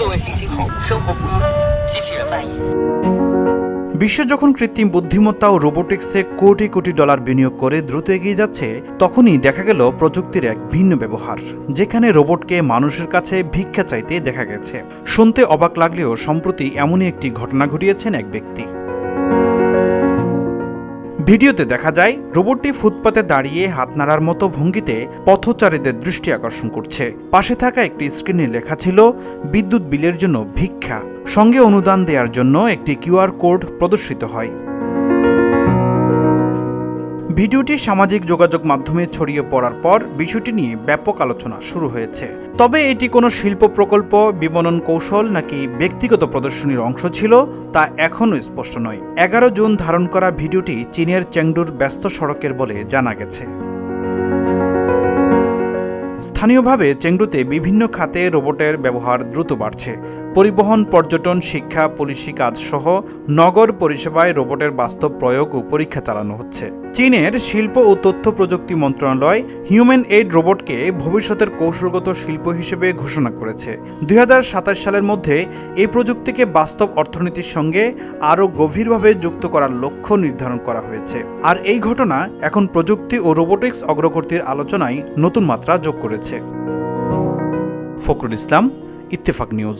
各位星期好，生活不易，机器人漫游。 বিশ্ব যখন কৃত্রিম বুদ্ধিমত্তা ও রোবোটিক্সে কোটি কোটি ডলার বিনিয়োগ করে দ্রুত এগিয়ে যাচ্ছে, তখনই দেখা গেল প্রযুক্তির এক ভিন্ন ব্যবহার, যেখানে রোবটকে মানুষের কাছে ভিক্ষা চাইতে দেখা গেছে। শুনতে অবাক লাগলেও সম্প্রতি এমনই একটি ঘটনা ঘটিয়েছেন এক ব্যক্তি। ভিডিওতে দেখা যায় রোবটটি ফুটপাতে দাঁড়িয়ে হাত নাড়ার মতো ভঙ্গিতে পথচারীদের দৃষ্টি আকর্ষণ করছে। পাশে থাকা একটি স্ক্রিনে লেখা ছিল বিদ্যুৎ বিলের জন্য ভিক্ষা, সঙ্গে অনুদান দেওয়ার জন্য একটি কিউআর কোড প্রদর্শিত হয়। ভিডিওটি সামাজিক যোগাযোগ মাধ্যমে ছড়িয়ে পড়ার পর বিষয়টি নিয়ে ব্যাপক আলোচনা শুরু হয়েছে। তবে এটি কোনো শিল্প প্রকল্প, বিপণন কৌশল নাকি ব্যক্তিগত প্রদর্শনীর অংশ ছিল তা এখনও স্পষ্ট নয়। 11 জুন ধারণ করা ভিডিওটি চীনের চেংডুর ব্যস্ত সড়কের বলে জানা গেছে। স্থানীয়ভাবে চেংডুতে বিভিন্ন খাতে রোবটের ব্যবহার দ্রুত বাড়ছে। পরিবহন, পর্যটন, শিক্ষা, পুলিশি কাজ সহ নগর পরিষেবায় রোবটের বাস্তব প্রয়োগ ও পরীক্ষা চালানো হচ্ছে। চীনের শিল্প ও তথ্য প্রযুক্তি মন্ত্রণালয় হিউম্যান এইড রোবটকে ভবিষ্যতের কৌশলগত শিল্প হিসেবে ঘোষণা করেছে। 2027 সালের মধ্যে এই প্রযুক্তিকে বাস্তব অর্থনীতির সঙ্গে আরও গভীরভাবে যুক্ত করার লক্ষ্য নির্ধারণ করা হয়েছে। আর এই ঘটনা এখন প্রযুক্তি ও রোবোটিক্স অগ্রগতির আলোচনায় নতুন মাত্রা যোগ করেছে। ফখরুল ইসলাম, ইত্তেফাক নিউজ।